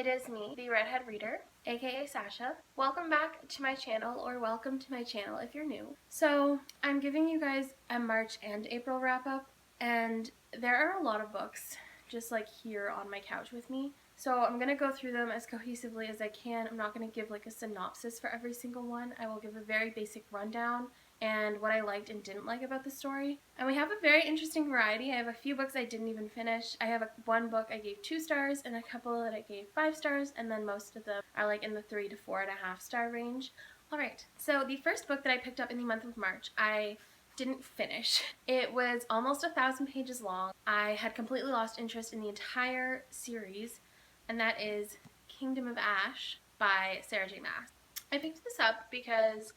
it is me, the Redhead Reader, aka Sasha. Welcome back to my channel, or welcome to my channel if you're new. So, I'm giving you guys a March and April wrap up, and there are a lot of books just like here on my couch with me. So I'm going to go through them as cohesively as I can. I'm not going to give like a synopsis for every single one. I will give a very basic rundown and what I liked and didn't like about the story. And we have a very interesting variety. I have a few books I didn't even finish. I have one book I gave 2 stars and a couple that I gave 5 stars, and then most of them are like in the 3 to 4.5 star range. Alright, so the first book that I picked up in the month of March, I didn't finish. It was almost 1,000 pages long. I had completely lost interest in the entire series, and that is Kingdom of Ash by Sarah J. Maas. I picked this up because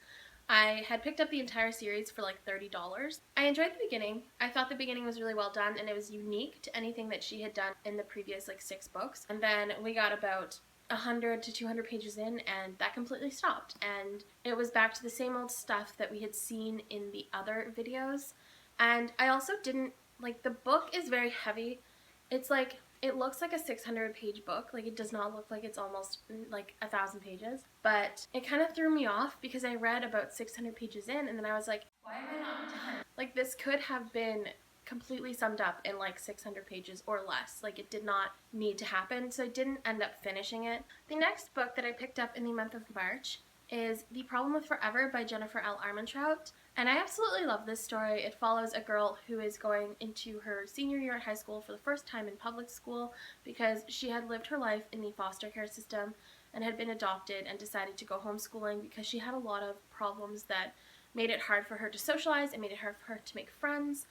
I had picked up the entire series for like $30. I enjoyed the beginning. I thought the beginning was really well done, and it was unique to anything that she had done in the previous like 6 books. And then we got about 100 to 200 pages in, and that completely stopped, and it was back to the same old stuff that we had seen in the other videos. And I also didn't like, the book is very heavy. It's like, it looks like a 600-page book. Like, it does not look like it's almost like 1,000 pages, but it kind of threw me off because I read about 600 pages in, and then I was like, why am I not done? Like, this could have been completely summed up in like 600 pages or less. Like, it did not need to happen, so I didn't end up finishing it. The next book that I picked up in the month of March is The Problem with Forever by Jennifer L. Armentrout, and I absolutely love this story. It follows a girl who is going into her senior year at high school for the first time in public school because she had lived her life in the foster care system and had been adopted and decided to go homeschooling because she had a lot of problems that made it hard for her to socialize and made it hard for her to make friends.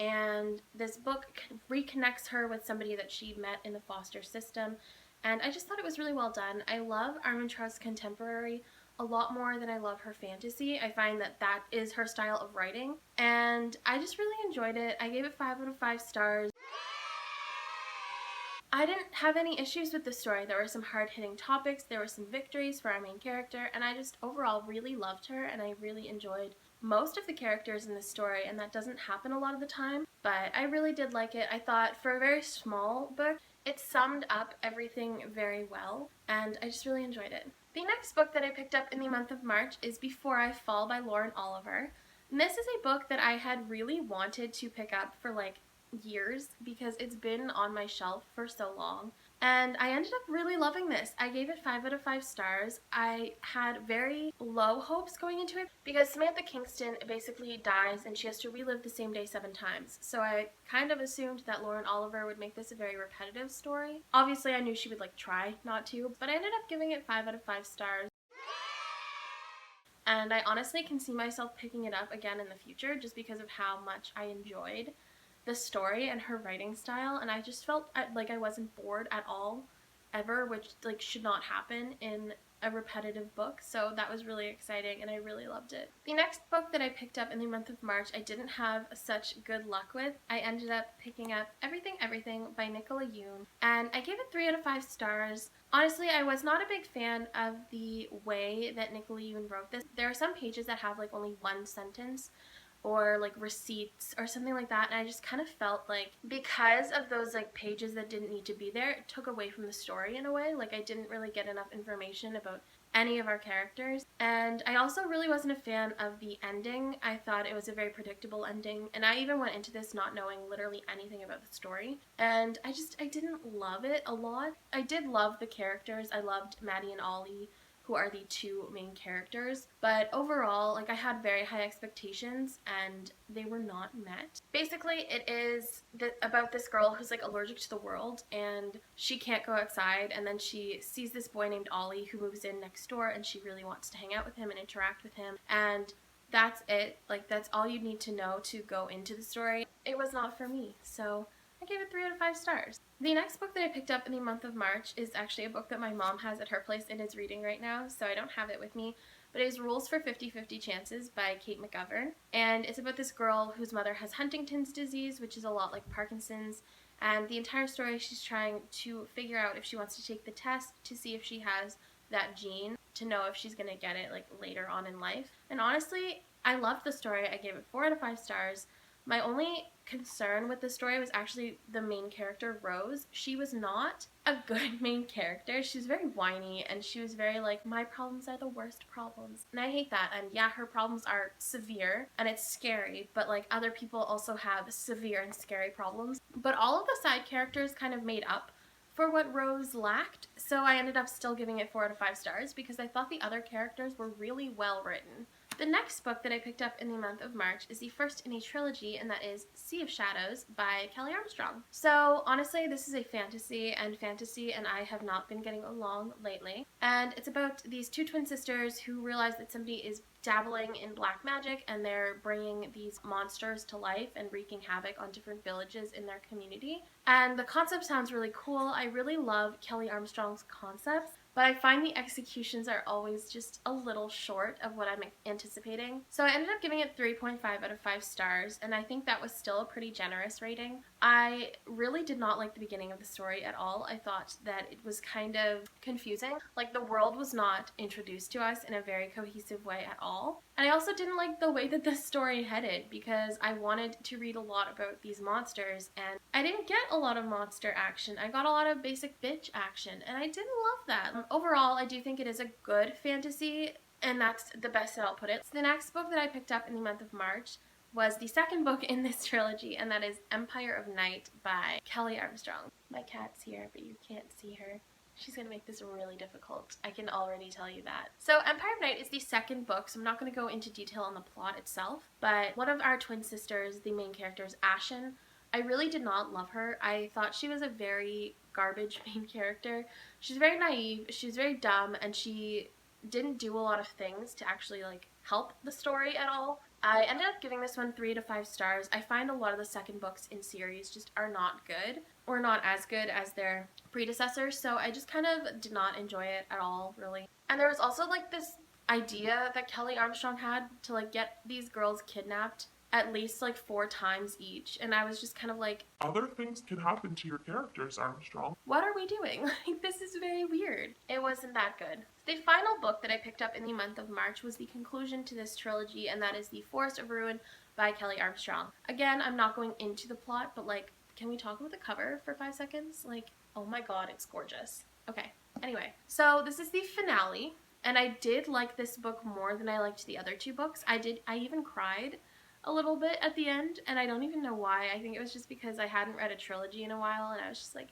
And this book reconnects her with somebody that she met in the foster system, and I just thought it was really well done. I love Armentrout's contemporary a lot more than I love her fantasy. I find that that is her style of writing, and I just really enjoyed it. I gave it 5 out of 5 stars. I didn't have any issues with the story. There were some hard-hitting topics, there were some victories for our main character, and I just overall really loved her, and I really enjoyed most of the characters in this story, and that doesn't happen a lot of the time, but I really did like it. I thought for a very small book, it summed up everything very well, and I just really enjoyed it. The next book that I picked up in the month of March is Before I Fall by Lauren Oliver. And this is a book that I had really wanted to pick up for like years because it's been on my shelf for so long, and I ended up really loving this. I gave it 5 out of 5 stars. I had very low hopes going into it because Samantha Kingston basically dies and she has to relive the same day 7 times, so I kind of assumed that Lauren Oliver would make this a very repetitive story. Obviously I knew she would like try not to, but I ended up giving it 5 out of 5 stars. And I honestly can see myself picking it up again in the future just because of how much I enjoyed the story and her writing style, and I just felt like I wasn't bored at all, ever, which like should not happen in a repetitive book, so that was really exciting and I really loved it. The next book that I picked up in the month of March I didn't have such good luck with. I ended up picking up Everything by Nicola Yoon, and I gave it 3 out of 5 stars. Honestly, I was not a big fan of the way that Nicola Yoon wrote this. There are some pages that have like only one sentence or like receipts or something like that, and I just kind of felt like because of those like pages that didn't need to be there, it took away from the story in a way. Like, I didn't really get enough information about any of our characters, and I also really wasn't a fan of the ending. I thought it was a very predictable ending, and I even went into this not knowing literally anything about the story, and I didn't love it a lot. I did love the characters. I loved Maddie and Ollie, who are the 2 main characters, but overall, like, I had very high expectations and they were not met. Basically, it is about this girl who's like allergic to the world and she can't go outside, and then she sees this boy named Ollie who moves in next door, and she really wants to hang out with him and interact with him, and that's it. Like, that's all you need to know to go into the story. It was not for me, so I gave it 3 out of 5 stars. The next book that I picked up in the month of March is actually a book that my mom has at her place and is reading right now, so I don't have it with me, but it is Rules for 50-50 Chances by Kate McGovern, and it's about this girl whose mother has Huntington's disease, which is a lot like Parkinson's, and the entire story she's trying to figure out if she wants to take the test to see if she has that gene to know if she's going to get it like later on in life. And honestly, I loved the story. I gave it 4 out of 5 stars. My only concern with the story was actually the main character, Rose. She was not a good main character. She's very whiny, and she was very like, my problems are the worst problems. And I hate that. And yeah, her problems are severe and it's scary, but like other people also have severe and scary problems. But all of the side characters kind of made up for what Rose lacked, so I ended up still giving it 4 out of 5 stars because I thought the other characters were really well written. The next book that I picked up in the month of March is the first in a trilogy, and that is Sea of Shadows by Kelly Armstrong. So honestly, this is a fantasy and I have not been getting along lately. And it's about these two twin sisters who realize that somebody is dabbling in black magic and they're bringing these monsters to life and wreaking havoc on different villages in their community. And the concept sounds really cool. I really love Kelly Armstrong's concepts, but I find the executions are always just a little short of what I'm anticipating. So I ended up giving it 3.5 out of 5 stars, and I think that was still a pretty generous rating. I really did not like the beginning of the story at all. I thought that it was kind of confusing. Like, the world was not introduced to us in a very cohesive way at all. And I also didn't like the way that the story headed because I wanted to read a lot about these monsters, and I didn't get a lot of monster action. I got a lot of basic bitch action, and I didn't love that. Overall, I do think it is a good fantasy, and that's the best that I'll put it. So the next book that I picked up in the month of March was the second book in this trilogy, and that is Empire of Night by Kelly Armstrong. My cat's here, but you can't see her. She's going to make this really difficult. I can already tell you that. So Empire of Night is the second book, so I'm not going to go into detail on the plot itself, but one of our twin sisters, the main character, is Ashen. I really did not love her. I thought she was a very garbage main character. She's very naive, she's very dumb, and she didn't do a lot of things to actually like help the story at all. I ended up giving this one 3 to 5 stars. I find a lot of the second books in series just are not good, or not as good as their predecessors, so I just kind of did not enjoy it at all, really. And there was also like this idea that Kelly Armstrong had to like get these girls kidnapped at least like 4 times each, and I was just kind of like, other things can happen to your characters, Armstrong. what are we doing? Like, this is very weird. It wasn't that good. The final book that I picked up in the month of March was the conclusion to this trilogy, and that is The Forest of Ruin by Kelly Armstrong. Again, I'm not going into the plot, but like, can we talk about the cover for 5 seconds? Like, oh my god, it's gorgeous. Okay, anyway, so this is the finale, and I did like this book more than I liked the other 2 books. I even cried a little bit at the end, and I don't even know why. I think it was just because I hadn't read a trilogy in a while, and I was just like,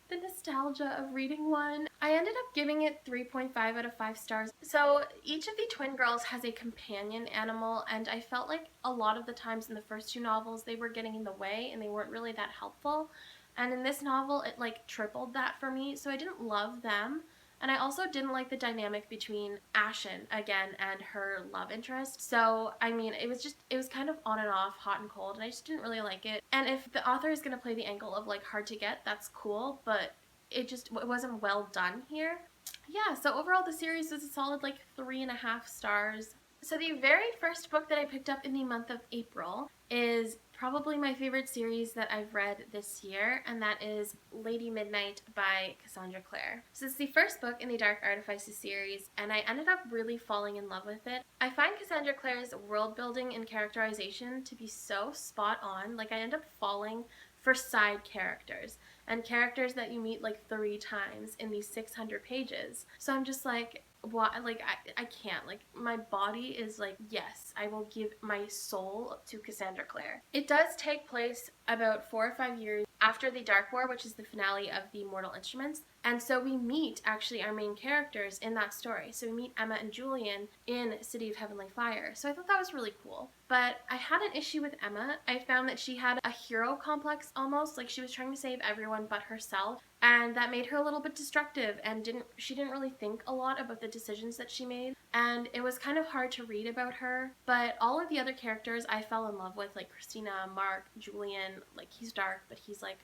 the nostalgia of reading one. I ended up giving it 3.5 out of 5 stars. So each of the twin girls has a companion animal, and I felt like a lot of the times in the first 2 novels they were getting in the way and they weren't really that helpful. And in this novel it like tripled that for me, so I didn't love them. And I also didn't like the dynamic between Ashen, again, and her love interest. So, I mean, it was kind of on and off, hot and cold, and I just didn't really like it. And if the author is going to play the angle of, like, hard to get, that's cool, but it wasn't well done here. Yeah, so overall the series was a solid, like, 3.5 stars. So the very first book that I picked up in the month of April is probably my favorite series that I've read this year, and that is Lady Midnight by Cassandra Clare. So it's the first book in the Dark Artifices series, and I ended up really falling in love with it. I find Cassandra Clare's world building and characterization to be so spot on. Like, I end up falling for side characters and characters that you meet like 3 times in these 600 pages. So I'm just like, what? Like, I can't. Like, my body is like, yes, I will give my soul to Cassandra Clare. It does take place about 4 or 5 years after the Dark War, which is the finale of the Mortal Instruments. And so we meet, actually, our main characters in that story. So we meet Emma and Julian in City of Heavenly Fire. So I thought that was really cool. But I had an issue with Emma. I found that she had a hero complex almost. Like, she was trying to save everyone but herself. And that made her a little bit destructive, and she didn't really think a lot about the decisions that she made. And it was kind of hard to read about her. But all of the other characters I fell in love with, like Christina, Mark, Julian. Like, he's dark, but he's like...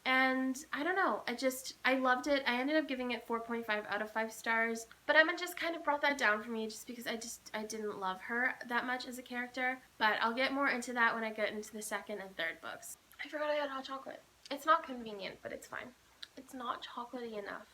And I don't know, I loved it. I ended up giving it 4.5 out of 5 stars. But Emma just kind of brought that down for me just because I didn't love her that much as a character. But I'll get more into that when I get into the second and third books. I forgot I had hot chocolate. It's not convenient, but it's fine. It's not chocolatey enough.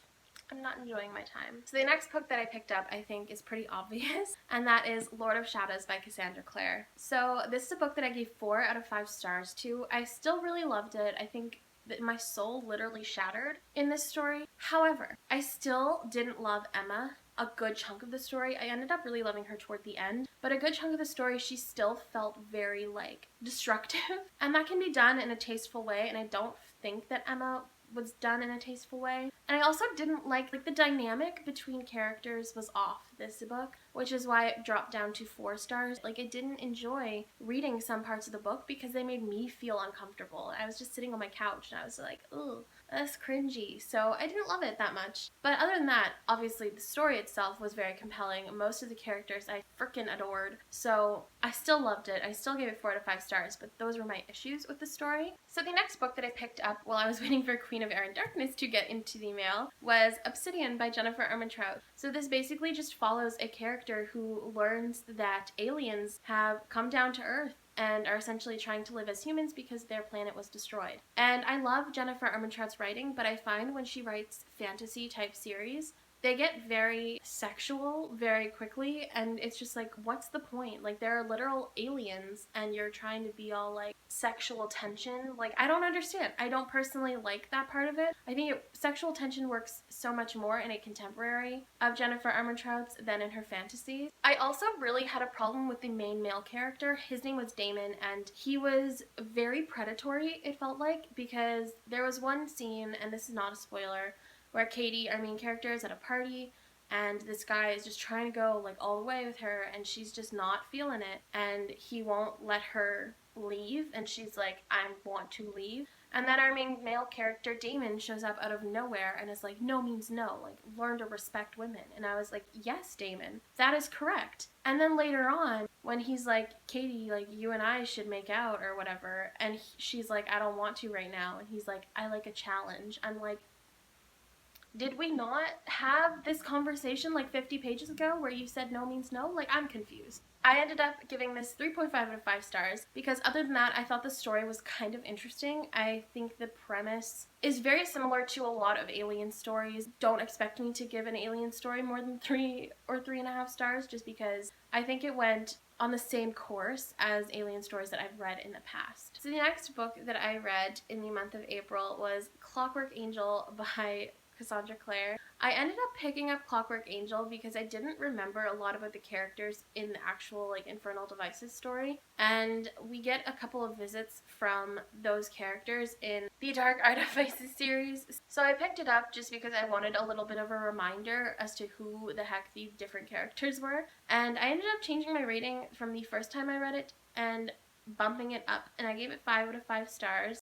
I'm not enjoying my time. So the next book that I picked up, I think, is pretty obvious, and that is Lord of Shadows by Cassandra Clare. So this is a book that I gave 4 out of 5 stars to. I still really loved it. I think my soul literally shattered in this story. However, I still didn't love Emma a good chunk of the story. I ended up really loving her toward the end, but a good chunk of the story she still felt very like destructive, and that can be done in a tasteful way, and I don't think that Emma was done in a tasteful way. And I also didn't like the dynamic between characters was off this book, which is why it dropped down to 4 stars. Like, I didn't enjoy reading some parts of the book because they made me feel uncomfortable. I was just sitting on my couch and I was like, ugh, that's cringy. So I didn't love it that much. But other than that, obviously the story itself was very compelling. Most of the characters I freaking adored. So I still loved it. I still gave it 4 out of 5 stars, but those were my issues with the story. So the next book that I picked up while I was waiting for Queen of Air and Darkness to get into the mail was Obsidian by Jennifer Armentrout. So this basically just follows a character who learns that aliens have come down to Earth and are essentially trying to live as humans because their planet was destroyed. And I love Jennifer Armentrout's writing, but I find when she writes fantasy type series, they get very sexual very quickly, and it's just like, what's the point? Like, there are literal aliens and you're trying to be all like sexual tension. Like, I don't understand. I don't personally like that part of it. I think sexual tension works so much more in a contemporary of Jennifer Armentrout's than in her fantasies. I also really had a problem with the main male character. His name was Damon, and he was very predatory, it felt like, because there was one scene, and this is not a spoiler, where Katie, our main character, is at a party and this guy is just trying to go like all the way with her and she's just not feeling it, and he won't let her leave, and she's like, I want to leave. And then our main male character, Damon, shows up out of nowhere and is like, no means no, like, learn to respect women. And I was like, yes, Damon, that is correct. And then later on, when he's like, Katie, like, you and I should make out or whatever, and she's like, I don't want to right now, and he's like, I like a challenge. I'm like, did we not have this conversation like 50 pages ago where you said no means no? Like, I'm confused. I ended up giving this 3.5 out of 5 stars because other than that, I thought the story was kind of interesting. I think the premise is very similar to a lot of alien stories. Don't expect me to give an alien story more than 3 or 3.5 stars just because I think it went on the same course as alien stories that I've read in the past. So the next book that I read in the month of April was Clockwork Angel by Cassandra Clare. I ended up picking up Clockwork Angel because I didn't remember a lot about the characters in the actual like Infernal Devices story, and we get a couple of visits from those characters in the Dark Artifices series. So I picked it up just because I wanted a little bit of a reminder as to who the heck these different characters were, and I ended up changing my rating from the first time I read it and bumping it up, and I gave it 5 out of 5 stars.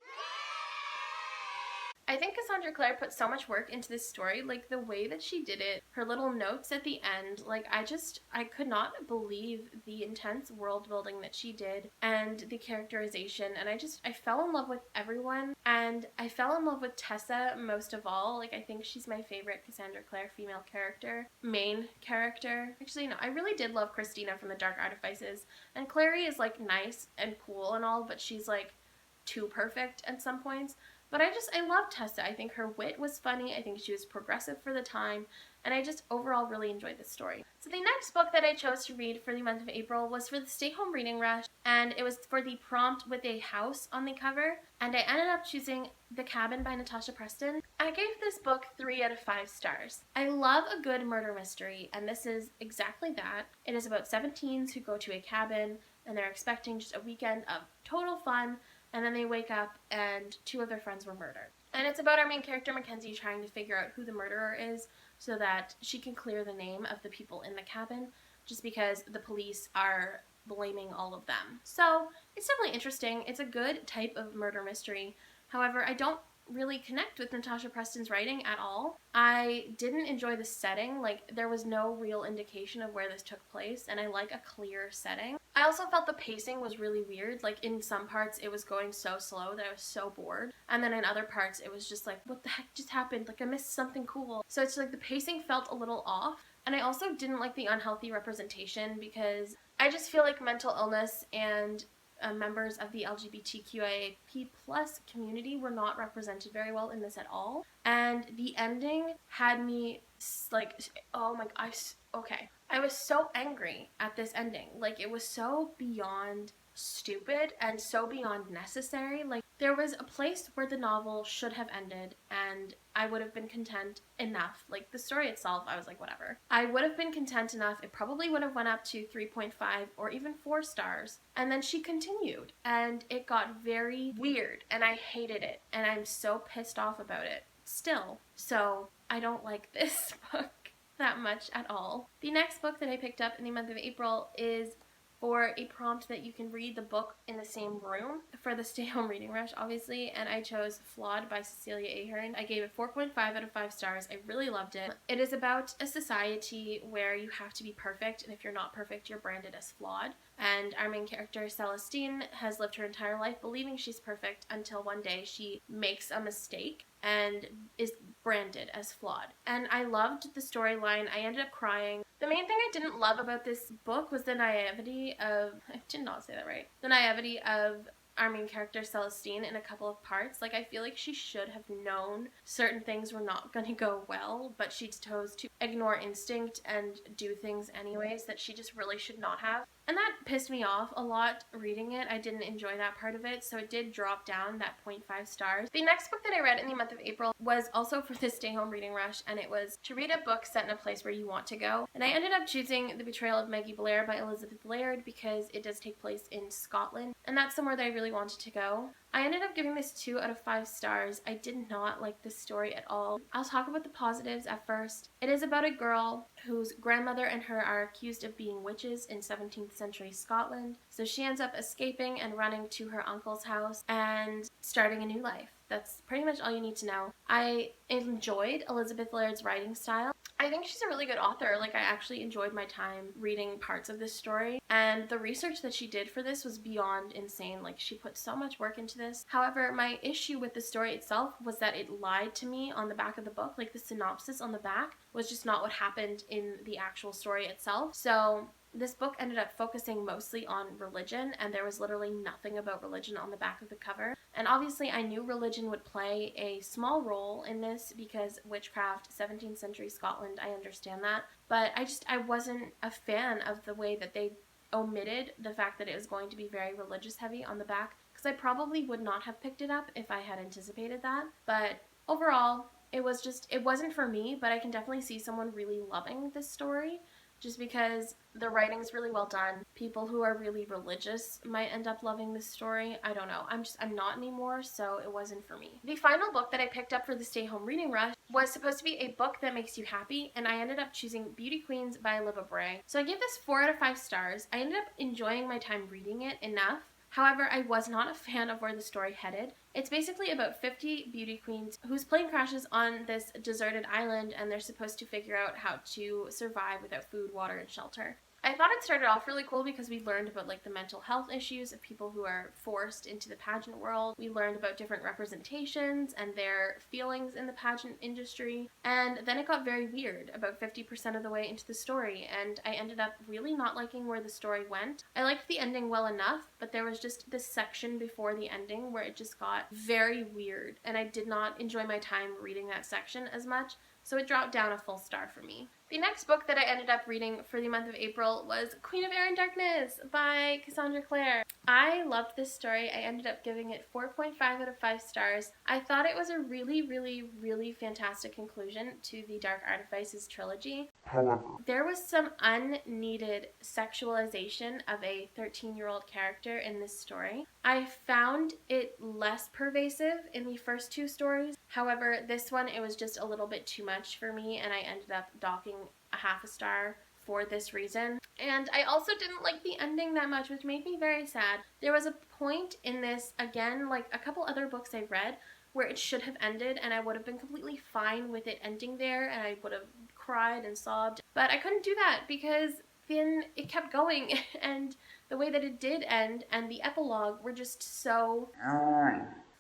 I think Cassandra Clare put so much work into this story, like the way that she did it, her little notes at the end, like I could not believe the intense world building that she did and the characterization, and I fell in love with everyone, and I fell in love with Tessa most of all. Like, I think she's my favorite Cassandra Clare female character, main character. Actually, no, I really did love Christina from the Dark Artifices, and Clary is like nice and cool and all, but she's like too perfect at some points. But I love Tessa. I think her wit was funny. I think she was progressive for the time. And I just overall really enjoyed this story. So the next book that I chose to read for the month of April was for the Stay Home Reading Rush. And it was for the prompt with a house on the cover. And I ended up choosing The Cabin by Natasha Preston. I gave this book 3 out of 5 stars. I love a good murder mystery. And this is exactly that. It is about 17s who go to a cabin. And they're expecting just a weekend of total fun. And then they wake up and 2 of their friends were murdered. And it's about our main character, Mackenzie, trying to figure out who the murderer is so that she can clear the name of the people in the cabin, just because the police are blaming all of them. So it's definitely interesting. It's a good type of murder mystery. However, I don't really connect with Natasha Preston's writing at all. I didn't enjoy the setting. Like, there was no real indication of where this took place, and I like a clear setting. I also felt the pacing was really weird. Like, in some parts it was going so slow that I was so bored, and then in other parts it was just like, what the heck just happened? Like, I missed something cool. So it's like the pacing felt a little off, and I also didn't like the unhealthy representation because I just feel like mental illness and members of the LGBTQIAP+ community were not represented very well in this at all. And the ending had me like, oh my, I was so angry at this ending. Like, it was so beyond stupid and so beyond necessary. Like, there was a place where the novel should have ended and I would have been content enough. Like, the story itself, I was like, whatever. I would have been content enough. It probably would have went up to 3.5 or even 4 stars. And then she continued and it got very weird and I hated it and I'm so pissed off about it still. So I don't like this book that much at all. The next book that I picked up in the month of April is for a prompt that you can read the book in the same room for the stay home reading rush, obviously, and I chose Flawed by Cecilia Ahern. I gave it 4.5 out of 5 stars. I really loved it. It is about a society where you have to be perfect, and if you're not perfect, you're branded as flawed. And our main character, Celestine, has lived her entire life believing she's perfect until one day she makes a mistake and is branded as flawed. And I loved the storyline. I ended up crying. The main thing I didn't love about this book was the naivety of, I did not say that right, the naivety of our main character Celestine in a couple of parts. Like, I feel like she should have known certain things were not going to go well, but she chose to ignore instinct and do things anyways that she just really should not have. And that pissed me off a lot reading it. I didn't enjoy that part of it, so it did drop down that 0.5 stars. The next book that I read in the month of April was also for this stay home reading rush, and it was to read a book set in a place where you want to go. And I ended up choosing The Betrayal of Maggie Blair by Elizabeth Laird because it does take place in Scotland, and that's somewhere that I really wanted to go. I ended up giving this 2 out of 5 stars. I did not like this story at all. I'll talk about the positives at first. It is about a girl whose grandmother and her are accused of being witches in 17th century Scotland. So she ends up escaping and running to her uncle's house and starting a new life. That's pretty much all you need to know. I enjoyed Elizabeth Laird's writing style. I think she's a really good author. Like, I actually enjoyed my time reading parts of this story, and the research that she did for this was beyond insane. Like, she put so much work into this. However, my issue with the story itself was that it lied to me on the back of the book. Like, the synopsis on the back was just not what happened in the actual story itself. So this book ended up focusing mostly on religion, and there was literally nothing about religion on the back of the cover. And obviously I knew religion would play a small role in this because witchcraft, 17th century Scotland, I understand that. But I wasn't a fan of the way that they omitted the fact that it was going to be very religious heavy on the back, because I probably would not have picked it up if I had anticipated that. But overall, it wasn't for me, but I can definitely see someone really loving this story. Just because the writing's really well done. People who are really religious might end up loving this story. I don't know. I'm not anymore, so it wasn't for me. The final book that I picked up for the stay home reading rush was supposed to be a book that makes you happy, and I ended up choosing Beauty Queens by Liva Bray. So I gave this 4 out of 5 stars. I ended up enjoying my time reading it enough. However, I was not a fan of where the story headed. It's basically about 50 beauty queens whose plane crashes on this deserted island, and they're supposed to figure out how to survive without food, water, and shelter. I thought it started off really cool because we learned about like the mental health issues of people who are forced into the pageant world. We learned about different representations and their feelings in the pageant industry. And then it got very weird about 50% of the way into the story, and I ended up really not liking where the story went. I liked the ending well enough, but there was just this section before the ending where it just got very weird, and I did not enjoy my time reading that section as much. So it dropped down a full star for me. The next book that I ended up reading for the month of April was Queen of Air and Darkness by Cassandra Clare. I loved this story. I ended up giving it 4.5 out of 5 stars. I thought it was a really, really, really fantastic conclusion to the Dark Artifices trilogy. However, There was some unneeded sexualization of a 13-year-old character in this story. I found it less pervasive in the first 2 stories. However, this one, it was just a little bit too much for me, and I ended up docking a half a star for this reason. And I also didn't like the ending that much, which made me very sad. There was a point in this, again, like a couple other books I read, where it should have ended, and I would have been completely fine with it ending there, and I would have cried and sobbed. But I couldn't do that because then it kept going, and the way that it did end and the epilogue were just so...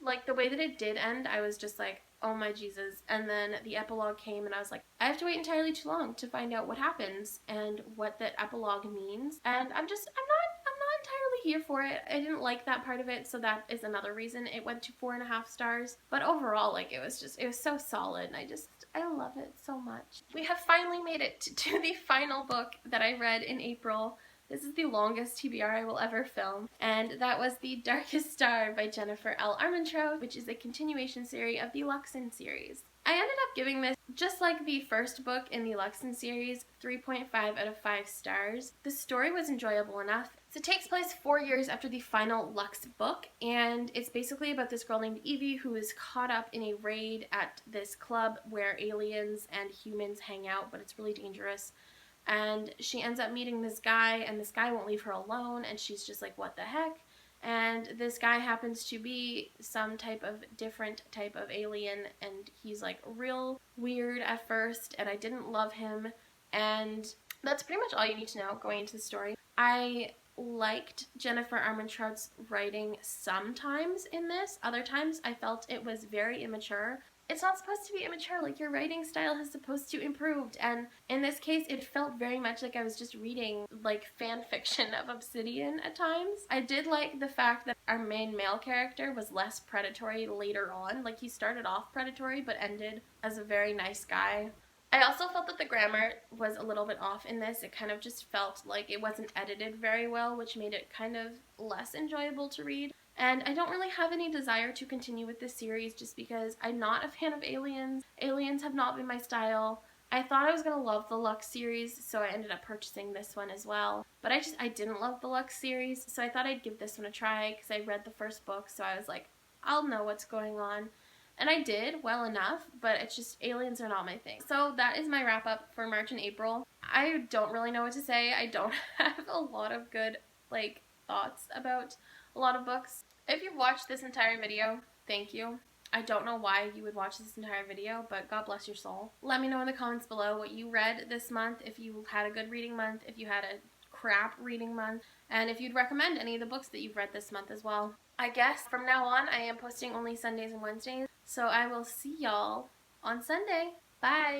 Like, the way that it did end, I was just like, oh my Jesus. And then the epilogue came, and I was like, I have to wait entirely too long to find out what happens and what that epilogue means. And I'm not entirely here for it. I didn't like that part of it, so that is another reason it went to 4.5 stars. But overall, like, it was so solid, and I love it so much. We have finally made it to the final book that I read in April This is the longest TBR I will ever film, and that was The Darkest Star by Jennifer L. Armentrout, which is a continuation series of the Luxon series. I ended up giving this, just like the first book in the Luxon series, 3.5 out of 5 stars. The story was enjoyable enough. So it takes place 4 years after the final Lux book, and it's basically about this girl named Evie who is caught up in a raid at this club where aliens and humans hang out, but it's really dangerous. And she ends up meeting this guy, and this guy won't leave her alone, and she's just like, what the heck? And this guy happens to be some different type of alien, and he's like real weird at first, and I didn't love him, and that's pretty much all you need to know going into the story. I liked Jennifer Armentrout's writing sometimes in this. Other times I felt it was very immature. It's not supposed to be immature, like your writing style is supposed to improve, and in this case it felt very much like I was just reading like fan fiction of Obsidian at times. I did like the fact that our main male character was less predatory later on. Like, he started off predatory but ended as a very nice guy. I also felt that the grammar was a little bit off in this. It kind of just felt like it wasn't edited very well, which made it kind of less enjoyable to read. And I don't really have any desire to continue with this series just because I'm not a fan of aliens. Aliens have not been my style. I thought I was going to love the Lux series, so I ended up purchasing this one as well. But I didn't love the Lux series, so I thought I'd give this one a try because I read the first book, so I was like, I'll know what's going on. And I did well enough, but it's just aliens are not my thing. So that is my wrap up for March and April. I don't really know what to say. I don't have a lot of good thoughts about a lot of books. If you've watched this entire video, thank you. I don't know why you would watch this entire video, but God bless your soul. Let me know in the comments below what you read this month, if you had a good reading month, if you had a crap reading month, and if you'd recommend any of the books that you've read this month as well. I guess from now on I am posting only Sundays and Wednesdays, so I will see y'all on Sunday. Bye!